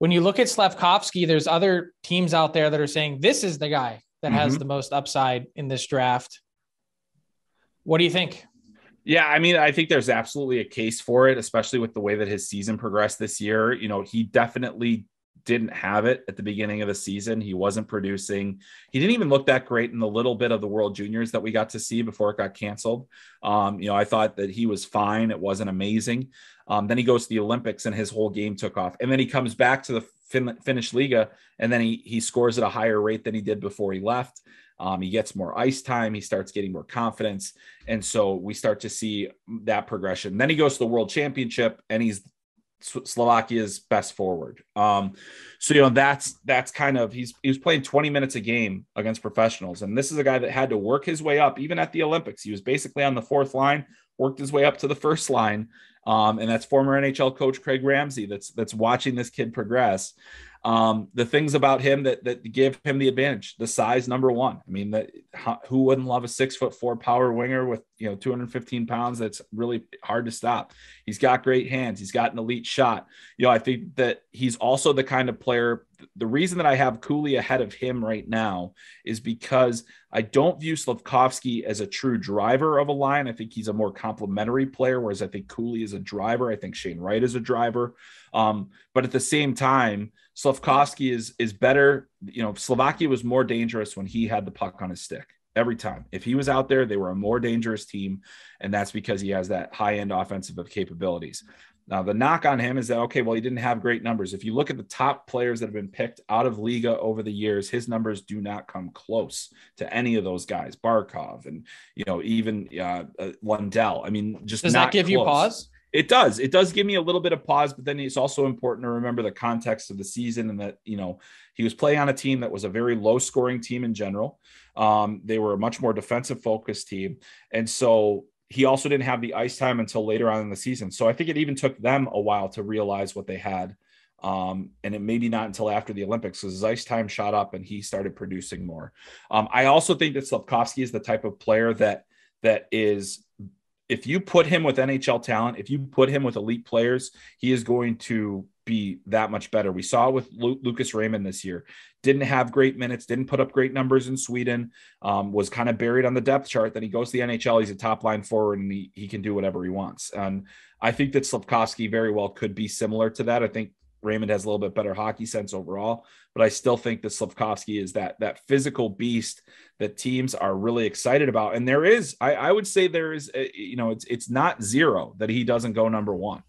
when you look at Slafkovsky, there's other teams out there that are saying this is the guy that has the most upside in this draft. What do you think? Yeah, I mean, I think there's absolutely a case for it, especially with the way that his season progressed this year. You know, he definitely didn't have it at the beginning of the season. He wasn't producing. He didn't even look that great in the little bit of the World Juniors that we got to see before it got canceled. You know, I thought that he was fine. It wasn't amazing. Then he goes to the Olympics and his whole game took off. And then he comes back to the Finnish Liga and then he scores at a higher rate than he did before he left. He gets more ice time. He starts getting more confidence. And so we start to see that progression. Then he goes to the World Championship and he's Slovakia's best forward. So, you know, that's kind of, he was playing 20 minutes a game against professionals. And this is a guy that had to work his way up, even at the Olympics. He was basically on the fourth line, worked his way up to the first line. And that's former NHL coach Craig Ramsey that's watching this kid progress. The things about him that give him the advantage, the size, number one. I mean, who wouldn't love a 6'4" power winger with, you know, 215 pounds? That's really hard to stop. He's got great hands. He's got an elite shot. You know, I think that he's also the kind of player. The reason that I have Cooley ahead of him right now is because I don't view Slafkovsky as a true driver of a line. I think he's a more complementary player, whereas I think Cooley is a driver. I think Shane Wright is a driver. But at the same time, Slafkovsky is better. You know, Slovakia was more dangerous when he had the puck on his stick every time. If he was out there, they were a more dangerous team. And that's because he has that high-end offensive capabilities. Now, the knock on him is that, okay, well, he didn't have great numbers. If you look at the top players that have been picked out of Liga over the years, his numbers do not come close to any of those guys, Barkov and, you know, even Lundell. I mean, just does not that give close. you pause? It does. It does give me a little bit of pause, but then it's also important to remember the context of the season and that, you know, he was playing on a team that was a very low scoring team in general. They were a much more defensive focused team. And so he also didn't have the ice time until later on in the season. So I think it even took them a while to realize what they had. And it maybe not until after the Olympics because his ice time shot up and he started producing more. I also think that Slafkovsky is the type of player that is, if you put him with NHL talent, if you put him with elite players, he is going to be that much better. We saw it with Lucas Raymond this year. Didn't have great minutes, didn't put up great numbers in Sweden, was kind of buried on the depth chart. Then he goes to the NHL, he's a top line forward, and he can do whatever he wants. And I think that Slafkovsky very well could be similar to that. I think Raymond has a little bit better hockey sense overall, but I still think that Slafkovsky is that physical beast that teams are really excited about. And there is, I would say there is, you know, it's not zero that he doesn't go number one.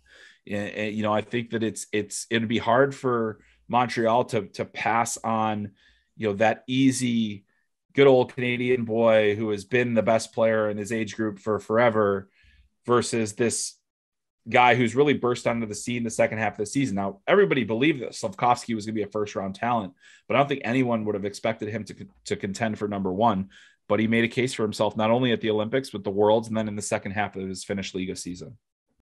You know, I think that it'd be hard for Montreal to pass on, you know, that easy, good old Canadian boy who has been the best player in his age group for forever versus this guy who's really burst onto the scene the second half of the season. Now, everybody believed that Slafkovsky was going to be a first-round talent, but I don't think anyone would have expected him to contend for number one. But he made a case for himself not only at the Olympics, but the Worlds, and then in the second half of his Finnish Liga season.